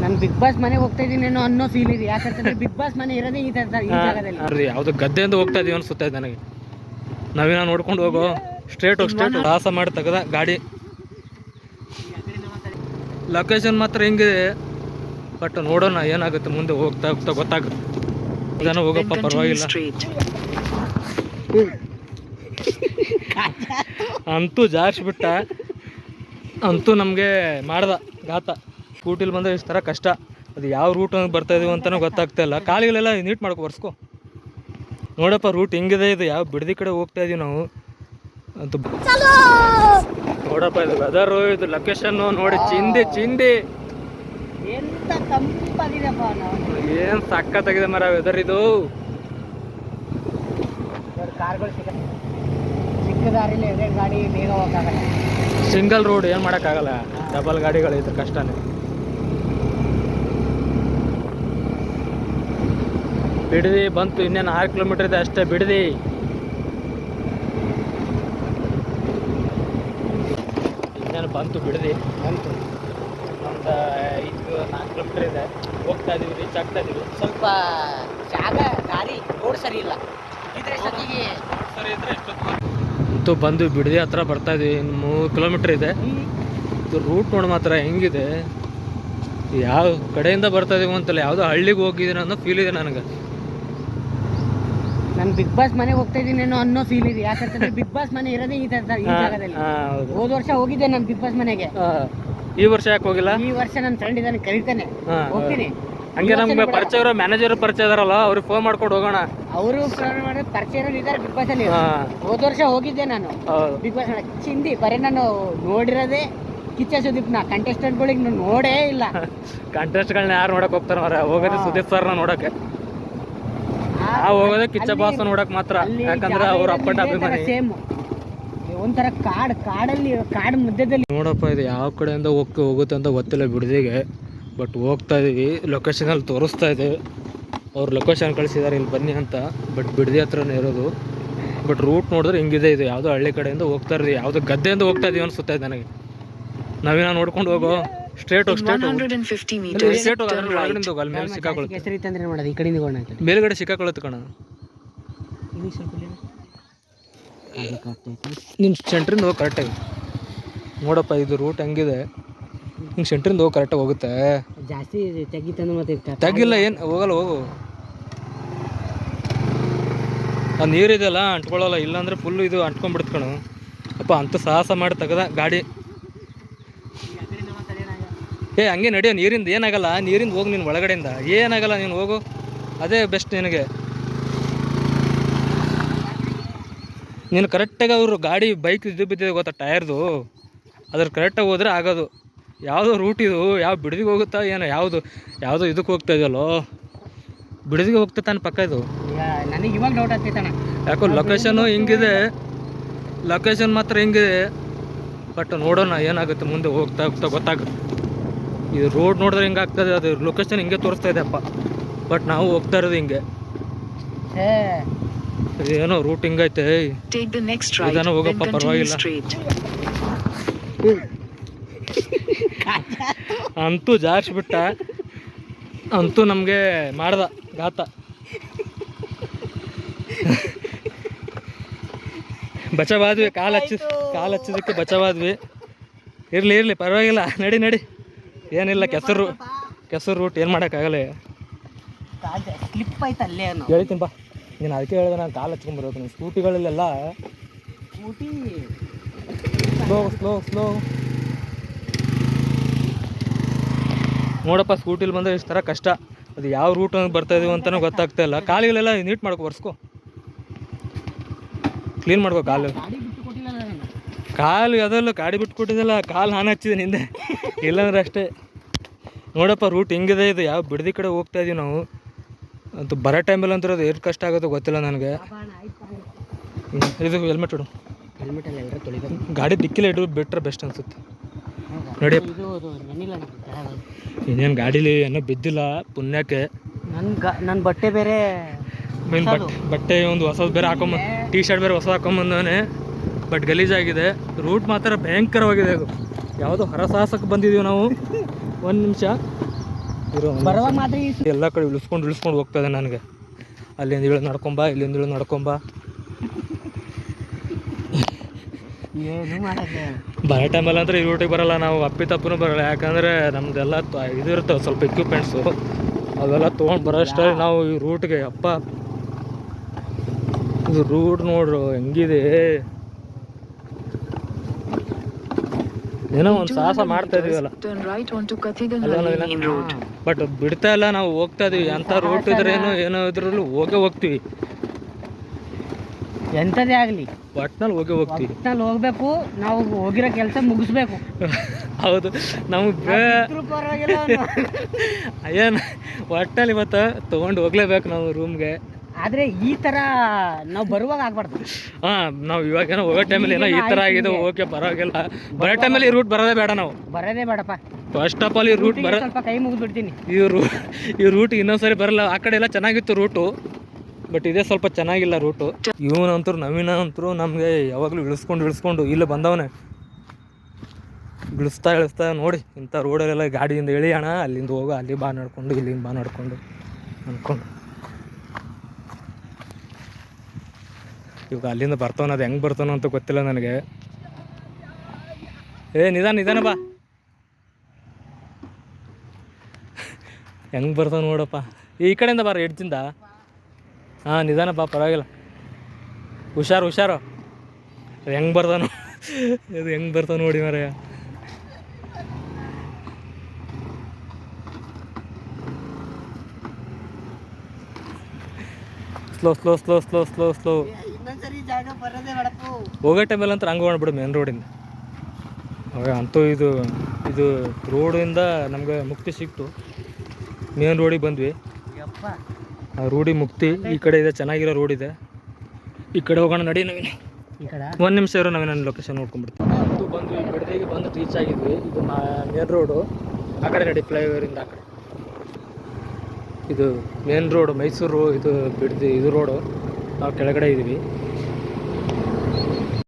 ನಾನು big boss ಮನೆಗೆ ಹೋಗ್ತಾ ಇದೀನೇನೋ ಅನ್ನೋ ಫೀಲ್ ಇದೆ. ಯಾಕಂತಂದ್ರೆ ಬಿಗ್ ಬಾಸ್ ಮನೆ ಇರೋದೇ ಈ ಜಾಗದಲ್ಲಿ. ಯಾವ್ದು ಗದ್ದೆಯಿಂದ ಹೋಗ್ತಾ ಇದೀವಿ ಅನ್ಸುತ್ತೆ ನನಗೆ. ನಾವೇನ ನೋಡ್ಕೊಂಡು ಹೋಗೋ ಸ್ಟ್ರೇಟ್ ಸಾಹಸ ಮಾಡಿ ತೆಗೆದ ಗಾಡಿ. ಲೊಕೇಶನ್ ಮಾತ್ರ ಹೆಂಗಿದೆ, ಬಟ್ ನೋಡೋಣ ಏನಾಗುತ್ತೆ ಮುಂದೆ ಹೋಗ್ತಾ ಹೋಗ್ತಾ ಗೊತ್ತಾಗುತ್ತೆ. ಜನ ಹೋಗಪ್ಪ ಪರವಾಗಿಲ್ಲ. ಅಂತೂ ಜಾರಿಸ್ಬಿಟ್ಟ, ಅಂತೂ ನಮಗೆ ಮಾಡ್ದ ಘಾತ. ಸ್ಕೂಟಿಲಿ ಬಂದರೆ ಇಷ್ಟು ಥರ ಕಷ್ಟ. ಅದು ಯಾವ ರೂಟ್ ಬರ್ತಾ ಇದೀವಿ ಅಂತಲೂ ಗೊತ್ತಾಗ್ತಾ ಇಲ್ಲ. ಕಾಲಿಗಳೆಲ್ಲ ನೀಟ್ ಮಾಡ್ಕೊ ಬರ್ಸ್ಕೊ. ನೋಡಪ್ಪ ರೂಟ್ ಹೆಂಗಿದೆ, ಇದು ಯಾವ ಬಿಡದಿ ಕಡೆ ಹೋಗ್ತಾ ಇದೀವಿ ನಾವು ಅಂತೂ. ನೋಡಪ್ಪ ಇದು ವೆದರು, ಇದು ಲೊಕೇಶನ್ನು ನೋಡಿ. ಚಿಂದಿ ಏನು ಸಕ್ಕತ್ತಾಗಿದೆ ಮರ ವೆದರ್ ಇದು. ಗಾಡಿ ಬೇಗ ಹೋಗಕ್ಕಾಗಲ್ಲ. ಸಿಂಗಲ್ ರೋಡ್ ಏನು ಮಾಡೋಕ್ಕಾಗಲ್ಲ, ಡಬಲ್ ಗಾಡಿಗಳು ಇದ್ರ ಕಷ್ಟನೇ. ಬಿಡದಿ ಬಂತು, ಇನ್ನೇನು 6 ಕಿಲೋಮೀಟರ್ ಇದೆ ಅಷ್ಟೇ ಬಿಡದಿ. ಇನ್ನೇನು ಬಂತು ಬಿಡದಿ, ಬಂತು. ಒಂದು 4 ಕಿಲೋಮೀಟರ್ ಇದೆ, ಹೋಗ್ತಾ ಇದೀವಿ, ರೀಚ್ ಆಗ್ತಾ ಇದೀವಿ. ಸ್ವಲ್ಪ ಜಾಗ ದಾರಿ ರೋಡ್ ಸರಿ ಇಲ್ಲ, ಇದ್ರೆ ಸತಿಗೆ ಸರಿ ಇದ್ರೆ ಅಂತೂ ಬಂದು ಬಿಡದಿ ಹತ್ರ ಬರ್ತಾ ಇದೀವಿ. ಇನ್ನು 3 ಕಿಲೋಮೀಟರ್ ಇದೆ. ಇದು ರೂಟ್ ನೋಡಿ ಮಾತ್ರ ಹೆಂಗಿದೆ, ಯಾವ ಕಡೆಯಿಂದ ಬರ್ತಾ ಇದೀವಿ ಅಂತಲ್ಲ, ಯಾವುದೋ ಹಳ್ಳಿಗೆ ಹೋಗಿದ್ದೀನಿ ಅನ್ನೋ ಫೀಲ್ ಇದೆ ನನಗೆ. ನಾನು ಬಿಗ್ ಬಾಸ್ ಮನೆಗೆ ಹೋಗ್ತಾ ಇದೀನೇನೋ ಅನ್ನೋ ಫೀಲ್ ಇದೆ. ಯಾಕಂತಂದ್ರೆ ಬಿಗ್ ಬಾಸ್ ಮನೆ ಇರೋದೇ ಈ ಜಾಗದಲ್ಲಿ. ಹೋದ ವರ್ಷ ಹೋಗಿದ್ದೆ ನಾನು ಬಿಗ್ ಬಾಸ್ ಮನೆಗೆ. ಈ ವರ್ಷ ಯಾಕೆ ಹೋಗಿಲ್ಲ? ಈ ವರ್ಷ ನನ್ನ ಫ್ರೆಂಡ್ ಇದ್ದಾನೆ, ಕರೀತಾನೆ, ಹೋಗ್ತೀನಿ. ಹಂಗೆ ನಮ್ಗೆ ಪರಿಚಯ ಇರೋ ಮ್ಯಾನೇಜರ್ ಪರಿಚಯ ಇದಾರಲ್ಲ, ಅವ್ರಿಗೆ ಫೋನ್ ಮಾಡ್ಕೊಂಡು ಹೋಗೋಣ. ಅವರು ಪರಿಚಯ ಇದ್ದಾರೆ ಬಿಗ್ ಬಾಸ್ ಅಲ್ಲಿ. ಹೋದ ವರ್ಷ ಹೋಗಿದ್ದೆ ನಾನು ಬಿಗ್ ಬಾಸ್ ನೋಡಕ್ಕೆ. ಚಿಂದಿ ಬರೀ ನಾನು ನೋಡಿರೋದೇ ಕಿಚ್ಚ ಸುದೀಪ್ನ. ಕಂಟೆಸ್ಟೆಂಟ್ಗಳಿಗೆ ನಾನು ನೋಡೇ ಇಲ್ಲ. ಕಂಟೆಸ್ಟ್ಗಳನ್ನ ಯಾರು ನೋಡಕ್ ಹೋಗ್ತಾರ ಮರ? ಹೋಗೋದೇ ಸುದೀಪ್ ಸರ್ನ ನೋಡಕ್ಕೆ. ಹೋಗೋದೇ ಕಿಚ್ಚ ಬಾಸ್ ನೋಡಕ್ ಮಾತ್ರ, ಯಾಕಂದ್ರೆ ಅವ್ರ ಅಪ್ಪಟ ಅಭಿಮಾನಿ. ಸೇಮ್ ಒಂಥರ ಕಾಡಲ್ಲಿ ಕಾಡು ಮಧ್ಯದಲ್ಲಿ. ನೋಡಪ್ಪ ಇದು ಯಾವ ಕಡೆಯಿಂದ ಹೋಗುತ್ತೆ ಅಂತ ಗೊತ್ತಿಲ್ಲ ಬಿಡದಿಗೆ, ಬಟ್ ಹೋಗ್ತಾ ಇದೀವಿ. ಲೊಕೇಶನಲ್ಲಿ ತೋರಿಸ್ತಾ ಇದೆ, ಅವ್ರು ಲೊಕೇಶನ್ ಕಳಿಸಿದ್ದಾರೆ ಇಲ್ಲಿ ಬನ್ನಿ ಅಂತ. ಬಟ್ ಬಿಡದಿ ಹತ್ರನೇ ಇರೋದು. ಬಟ್ ರೂಟ್ ನೋಡಿದ್ರೆ ಹಿಂಗಿದೆ, ಇದು ಯಾವುದೋ ಹಳ್ಳಿ ಕಡೆಯಿಂದ ಹೋಗ್ತಾ ಇರೋದು, ಯಾವುದೋ ಗದ್ದೆಯಿಂದ ಹೋಗ್ತಾ ಇದೀವಿ ಅನ್ಸುತ್ತೆ ನನಗೆ. ನಾವೇನ ನೋಡ್ಕೊಂಡು ಹೋಗೋ ಸ್ಟ್ರೇಟ್ ಹೋಗಿ ಅಲ್ಲಿ ಮೇಲೆ ಸಿಕ್ಕಾಕೊಳ್ಳುತ್ತೆ. ಮೇಲ್ಗಡೆ ಸಿಕ್ಕಾಕೊಳ್ಳುತ್ತೆ ಕಣ. ನಿನ್ನ ಸೆಂಟ್ರಿಂದ ಹೋಗಿ ಕರೆಕ್ಟಾಗಿ ನೋಡಪ್ಪ. ಇದು ರೂಟ್ ಹೆಂಗಿದೆ, ಹಿಂಗೆ ಸೆಂಟ್ರಿಂದ ಹೋಗಿ ಕರೆಕ್ಟಾಗಿ ಹೋಗುತ್ತೆ. ಜಾಸ್ತಿ ತೆಗಿತಾನೆ ಮತ್ತೆ ತೆಗಿಲ್ಲ, ಏನು ಹೋಗಲ್ಲ, ಹೋಗು. ಆ ನೀರಿದೆಲ್ಲ ಅಂಟ್ಕೊಳ್ಳಲ್ಲ, ಇಲ್ಲಾಂದ್ರೆ ಫುಲ್ಲು ಇದು ಅಂಟ್ಕೊಂಡ್ಬಿಡ್ತು ಕಣು. ಅಪ್ಪ ಅಂತೂ ಸಾಹಸ ಮಾಡಿ ತೆಗೆದ ಗಾಡಿ. ಹಂಗೆ ನಡೆಯೋ, ನೀರಿಂದ ಏನಾಗಲ್ಲ, ನೀರಿಂದ ಹೋಗಿ ನೀನು ಒಳಗಡೆಯಿಂದ ಏನಾಗಲ್ಲ, ನೀನು ಹೋಗು, ಅದೇ ಬೆಸ್ಟ್ ನಿನಗೆ. ನೀನು ಕರೆಕ್ಟಾಗಿ ಅವರು ಗಾಡಿ ಬೈಕ್ ಇದು ಬಿದ್ದಿದೆ ಗೊತ್ತಾ, ಟಯರ್ದು, ಅದ್ರ ಕರೆಕ್ಟಾಗಿ ಹೋದ್ರೆ ಆಗೋದು. ಯಾವುದೋ ರೂಟ್ ಇದು, ಯಾವ ಬಿಡದಿಗೆ ಹೋಗುತ್ತಾ ಏನೋ, ಯಾವುದೋ ಇದಕ್ಕೆ ಹೋಗ್ತಾ ಇದೆಯಲ್ಲೋ, ಬಿಡದಿಗೆ ಹೋಗ್ತಾ ತಾನೆ ಪಕ್ಕ ಇದು. ನನಗೆ ಇವಾಗ ಡೌಟ್ ಆಗ್ತೈತಣ್ಣ, ಯಾಕೋ ಲೊಕೇಶನ್ನು ಹಿಂಗಿದೆ, ಲೊಕೇಶನ್ ಮಾತ್ರ ಹಿಂಗಿದೆ. ಬಟ್ ನೋಡೋಣ ಏನಾಗುತ್ತೆ ಮುಂದೆ ಹೋಗ್ತಾ ಹೋಗ್ತಾ ಗೊತ್ತಾಗುತ್ತೆ. ಇದು ರೋಡ್ ನೋಡಿದ್ರೆ ಹಿಂಗೆ ಆಗ್ತದೆ, ಅದು ಲೊಕೇಶನ್ ಹಿಂಗೆ ತೋರಿಸ್ತಾ ಇದೆ ಅಪ್ಪ. ಬಟ್ ನಾವು ಹೋಗ್ತಾ ಇರೋದು ಹಿಂಗೆ. ಏನೋ ರೂಟ್ ಹಿಂಗೈತೆ, ನಿಧಾನ ಹೋಗಪ್ಪ ಪರವಾಗಿಲ್ಲ. ಅಂತೂ ಜಾರಿಸ್ಬಿಟ್ಟ, ಅಂತೂ ನಮಗೆ ಮಾಡ್ದ ಘಾತ. ಬಚಾವಾದ್ವಿ, ಕಾಲು ಹಚ್ಚಿದಕ್ಕೆ ಬಚಾವಾದ್ವಿ. ಇರಲಿ ಪರವಾಗಿಲ್ಲ, ನಡಿ. ಏನಿಲ್ಲ, ಕೆಸರು ರೂಟ್, ಏನು ಮಾಡೋಕ್ಕಾಗಲ್ಲ. ಸ್ಲಿಪ್ ಆಯ್ತು ಅಲ್ಲೇ. ಹೇಳ್ತೀನಿ ಬಾ, ನೀನು ಅದಕ್ಕೆ ಹೇಳಿದೆ, ನಾನು ಕಾಲು ಹಚ್ಕೊಂಡ್ಬರೋದು. ಸ್ಕೂಟಿಗಳಲ್ಲೆಲ್ಲ ಸ್ಲೋ ನೋಡಪ್ಪ. ಸ್ಕೂಟಿಲಿ ಬಂದರೆ ಇಷ್ಟು ಥರ ಕಷ್ಟ. ಅದು ಯಾವ ರೂಟ್ ಬರ್ತಾ ಇದೀವಿ ಅಂತಲೂ ಗೊತ್ತಾಗ್ತಾ ಇಲ್ಲ. ಕಾಲಿಗಳೆಲ್ಲ ನೀಟ್ ಮಾಡ್ಕೊ, ಬರ್ಸ್ಕೊ, ಕ್ಲೀನ್ ಮಾಡ್ಕೊ. ಕಾಲು ಅದೆಲ್ಲ ಗಾಡಿ ಬಿಟ್ಟು ಕೊಟ್ಟಿದ್ದಲ್ಲ, ಕಾಲು ನಾನು ಹಚ್ಚಿದೆ ನಿಂದೆ, ಇಲ್ಲಾಂದ್ರೆ ಅಷ್ಟೇ. ನೋಡಪ್ಪ ರೂಟ್ ಹೆಂಗಿದೆ, ಇದು ಯಾವ ಬಿಡದಿ ಕಡೆ ಹೋಗ್ತಾ ಇದೀವಿ ನಾವು. ಅಂತೂ ಬರೋ ಟೈಮಲ್ಲಿ ಅಂತಿರೋದು ಎಷ್ಟು ಕಷ್ಟ ಆಗುತ್ತೋ ಗೊತ್ತಿಲ್ಲ ನನಗೆ. ಇದು ಹೆಲ್ಮೆಟ್ ಇಡು, ಗಾಡಿ ದಿಕ್ಕಿಲ್ಲ ಇಡು, ಬಿಟ್ಟರೆ ಬೆಸ್ಟ್ ಅನ್ಸುತ್ತೆ. ನೋಡಿ ಇನ್ನೇನು ಗಾಡೀಲಿ ಏನೋ ಬಿದ್ದಿಲ್ಲ ಪುಣ್ಯಕ್ಕೆ. ನನ್ನ ಬಟ್ಟೆ ಬೇರೆ, ಬಟ್ಟೆ ಒಂದು ಹೊಸದು ಬೇರೆ ಹಾಕೊಂಬಂದು, ಟೀ ಶರ್ಟ್ ಬೇರೆ ಹೊಸ ಹಾಕೊಂಬಂದವನೇ. ಬಟ್ ಗಲೀಜಾಗಿದೆ. ರೂಟ್ ಮಾತ್ರ ಭಯಂಕರವಾಗಿದೆ. ಅದು ಯಾವುದೋ ಹೊರಸಾಹಸಕ್ಕೆ ಬಂದಿದ್ದೀವಿ ನಾವು. ಒಂದು ನಿಮಿಷ ಬರುವಾಗ ಮಾತ್ರ ಎಲ್ಲ ಕಡೆ ಇಳಿಸ್ಕೊಂಡು ಹೋಗ್ತದೆ ನನಗೆ. ಅಲ್ಲಿಂದ ಇಳಿದು ನಡ್ಕೊಂಬ, ಇಲ್ಲಿಂದ ಇಳಿದು ನಡ್ಕೊಂಬ. ಏನು ಮಾಡೋದು, ಬರೋ ಟೈಮಲ್ಲಿ ಅಂದರೆ ಈ ರೂಟಿಗೆ ಬರೋಲ್ಲ ನಾವು, ಅಪ್ಪಿತಪ್ಪೂ ಬರೋಲ್ಲ. ಯಾಕಂದರೆ ನಮ್ಮದೆಲ್ಲ ಇದು ಇರ್ತವೆ ಸ್ವಲ್ಪ ಎಕ್ವಿಪ್ಮೆಂಟ್ಸು, ಅವೆಲ್ಲ ತೊಗೊಂಡು ಬರೋಷ್ಟೇ ನಾವು ಈ ರೂಟ್ಗೆ. ಅಪ್ಪ ಇದು ರೂಟ್ ನೋಡ್ರು ಹೆಂಗಿದೆ, ಏನೋ ಒಂದು ಸಾಹಸ ಮಾಡ್ತಾ ಇದೀವಲ್ಲ. ಬಟ್ ಬಿಡ್ತಾ ಇಲ್ಲ, ನಾವು ಹೋಗ್ತಾ ಇದೀವಿ. ಎಂಥ ರೂಟ್ ಇದ್ರೇನು ಏನೋ ಇದ್ರಲ್ಲೂ ಹೋಗ್ತೀವಿ. ಎಂಥದೇ ಆಗಲಿ ಒಟ್ನಲ್ಲಿ ಹೋಗ್ತೀವಿ. ಒಟ್ನಲ್ಲಿ ಹೋಗ್ಬೇಕು, ನಾವು ಹೋಗಿರೋ ಕೆಲಸ ಮುಗಿಸ್ಬೇಕು. ಹೌದು, ನಮಗೆ ಏನು ಒಟ್ನಲ್ಲಿ ಇವತ್ತು ತೊಗೊಂಡು ಹೋಗ್ಲೇಬೇಕು ನಾವು ರೂಮ್ಗೆ. ಆದರೆ ಈ ಥರ ನಾವು ಬರುವಾಗ ಆಗ್ಬಾರ್ದು. ನಾವು ಇವಾಗೇನೋ ಹೋಗೋ ಟೈಮಲ್ಲಿ ಏನೋ ಈ ಥರ ಆಗಿದೆ, ಓಕೆ ಪರವಾಗಿಲ್ಲ. ಬರೋ ಟೈಮಲ್ಲಿ ಈ ರೂಟ್ ಬರೋದೇ ಬೇಡ, ನಾವು ಬರೋದೇ ಬೇಡಪ್ಪ. ಫಸ್ಟ್ ಆಫ್ ಆಲ್ ಈ ರೂಟ್ ಸ್ವಲ್ಪ ಕೈ ಮುಗಿದ್ಬಿಡ್ತೀನಿ. ಈ ರೂಟ್ ಇನ್ನೊಂದ್ಸರಿ ಬರಲ್ಲ. ಆ ಕಡೆ ಎಲ್ಲ ಚೆನ್ನಾಗಿತ್ತು ರೂಟು, ಬಟ್ ಇದೇ ಸ್ವಲ್ಪ ಚೆನ್ನಾಗಿಲ್ಲ ರೂಟು. ಇವನಂತರೂ ನವೀನ ಅಂತರೂ ನಮಗೆ ಯಾವಾಗಲೂ ಇಳಿಸ್ಕೊಂಡು ಇಲ್ಲಿ ಬಂದವನೇ ಇಳಿಸ್ತಾ ನೋಡಿ. ಇಂಥ ರೋಡಲ್ಲೆಲ್ಲ ಗಾಡಿಯಿಂದ ಇಳಿಯೋಣ, ಅಲ್ಲಿಂದ ಹೋಗೋ, ಅಲ್ಲಿ ಬಾ ನಡ್ಕೊಂಡು, ಇಲ್ಲಿಂದ ಬಾ ನಡ್ಕೊಂಡು ಅಂದ್ಕೊಂಡು. ಇವಾಗ ಅಲ್ಲಿಂದ ಬರ್ತಾವನ, ಅದು ಹೆಂಗೆ ಬರ್ತಾನೋ ಅಂತ ಗೊತ್ತಿಲ್ಲ ನನಗೆ. ನಿಧಾನ ಬಾ, ಹೆಂಗೆ ಬರ್ತಾವ ನೋಡಪ್ಪ. ಈ ಕಡೆಯಿಂದ ಬಾರ, ಎಡ್ಜಿಂದ. ನಿಧಾನ ಬಾ, ಪರವಾಗಿಲ್ಲ. ಹುಷಾರು ಅದು ಹೆಂಗೆ ಬರ್ತಾನೋ, ಇದು ಹೆಂಗೆ ಬರ್ತಾವ ನೋಡಿ ಮಾರಾಯ. ಸ್ಲೋ. ಹೋಗೋ ಟೈಮಲ್ಲಿ ಅಂತ ಹಂಗೆ ಮಾಡ್ಬಿಡು ಮೇನ್ ರೋಡಿಂದ. ಅವಾಗ ಅಂತೂ ಇದು ರೋಡಿಂದ ನಮ್ಗೆ ಮುಕ್ತಿ ಸಿಕ್ತು. ಮೇನ್ ರೋಡಿಗೆ ಬಂದ್ವಿ, ಆ ರೋಡಿಗೆ ಮುಕ್ತಿ. ಈ ಕಡೆ ಇದೆ, ಚೆನ್ನಾಗಿರೋ ರೋಡ್ ಇದೆ, ಈ ಕಡೆ ಹೋಗೋಣ ನಡಿ. ನವೀನ ಒಂದು ನಿಮಿಷ ಇರೋ, ನವೀನ ಲೊಕೇಶನ್ ನೋಡ್ಕೊಂಡ್ಬಿಡ್ತೀವಿ. ಅಂತೂ ಬಂದ್ವಿ, ಬಿಡದಿಗೆ ಬಂದು ರೀಚ್ ಆಗಿದ್ವಿ. ಇದು ಮೇನ್ ರೋಡು, ಆ ಕಡೆ ನಡಿ, ಫ್ಲೈಓವರಿಂದ ಆ ಕಡೆ. ಇದು ಮೇನ್ ರೋಡು, ಮೈಸೂರು ಇದು ಬಿಡದಿ ಇದು ರೋಡು. ನಾವು ಕೆಳಗಡೆ ಇದ್ದೀವಿ.